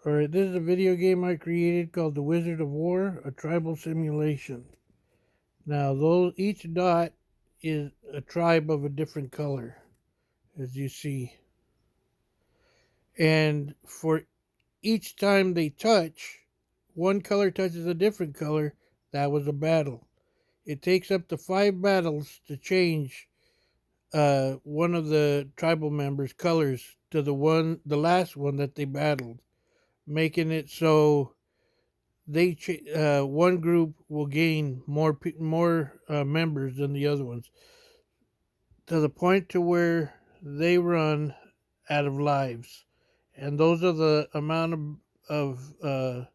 Alright, this is a video game I created called The Wizard of War, a tribal simulation. Now, each dot is a tribe of a different color, as you see. And for each time they touch, one color touches a different color, that was a battle. It takes up to 5 battles to change one of the tribal members' colors to the last one that they battled, making it so one group will gain more members than the other ones, to the point to where they run out of lives, and those are the amount of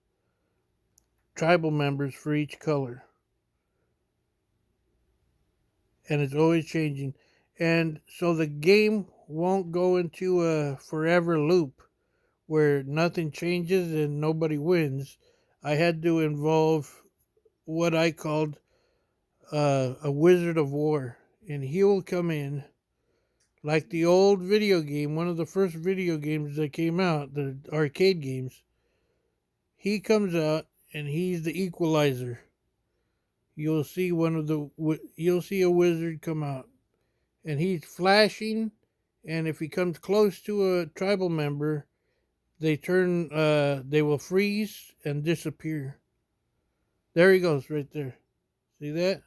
tribal members for each color, and it's always changing, and so the game won't go into a forever loop where nothing changes and nobody wins. I had to involve what I called a wizard of war, and he will come in like the old video game, one of the first video games that came out, the arcade games. He comes out and he's the equalizer. You'll see a wizard come out, and he's flashing. And if he comes close to a tribal member, they will freeze and disappear. There he goes, right there. See that?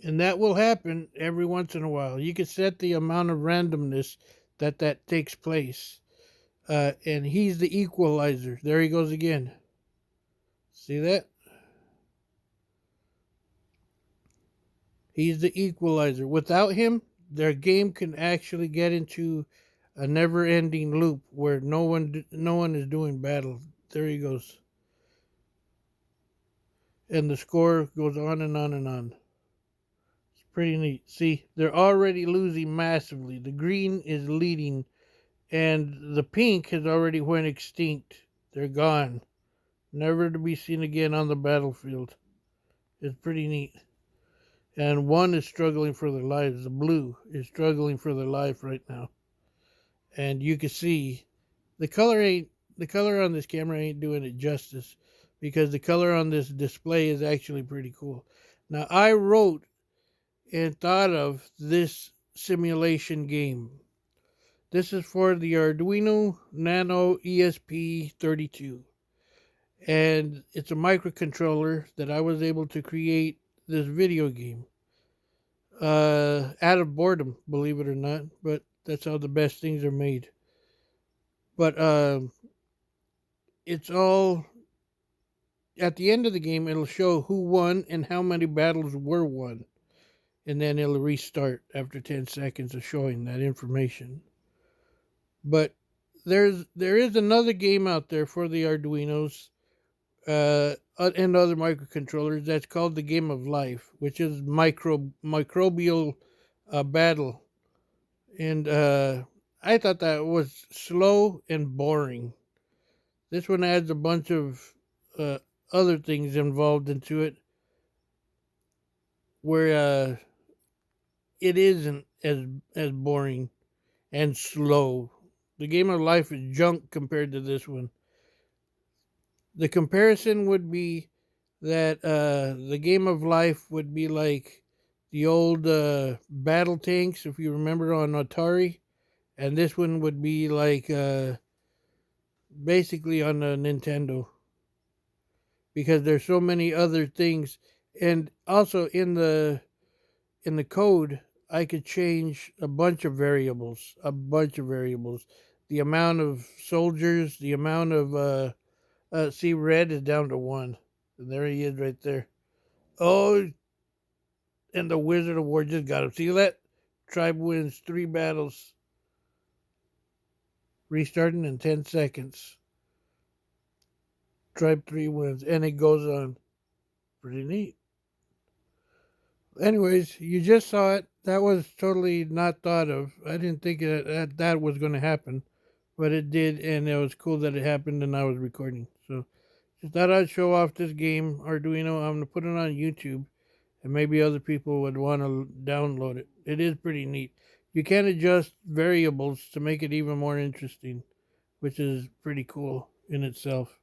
And that will happen every once in a while. You can set the amount of randomness that takes place. And he's the equalizer. There he goes again. See that? He's the equalizer. Without him, their game can actually get into a never-ending loop where no one is doing battle. There he goes. And the score goes on and on and on. It's pretty neat. See, they're already losing massively. The green is leading, and the pink has already went extinct. They're gone, never to be seen again on the battlefield. It's pretty neat. And one is struggling for their lives. The blue is struggling for their life right now. And you can see the color on this camera ain't doing it justice, because the color on this display is actually pretty cool. Now, I wrote and thought of this simulation game. This is for the Arduino Nano ESP32. And it's a microcontroller that I was able to create this video game out of boredom, believe it or not. But that's how the best things are made. But it's all at the end of the game. It'll show who won and how many battles were won, and then it'll restart after 10 seconds of showing that information. But there is another game out there for the Arduinos and other microcontrollers that's called the Game of Life, which is microbial battle. And I thought that was slow and boring. This one adds a bunch of other things involved into it, where it isn't as boring and slow. The Game of Life is junk compared to this one. The comparison would be that the Game of Life would be like the old battle tanks, if you remember, on Atari, and this one would be like basically on a Nintendo, because there's so many other things. And also in the code, I could change a bunch of variables, the amount of soldiers, the amount of see, red is down to 1. And there he is right there. Oh, and the Wizard of War just got him. See that? Tribe wins 3 battles. Restarting in 10 seconds. Tribe 3 wins. And it goes on. Pretty neat. Anyways, you just saw it. That was totally not thought of. I didn't think that was going to happen. But it did, and it was cool that it happened, and I was recording. So just thought I'd show off this game, Arduino. I'm going to put it on YouTube, and maybe other people would want to download it. It is pretty neat. You can adjust variables to make it even more interesting, which is pretty cool in itself.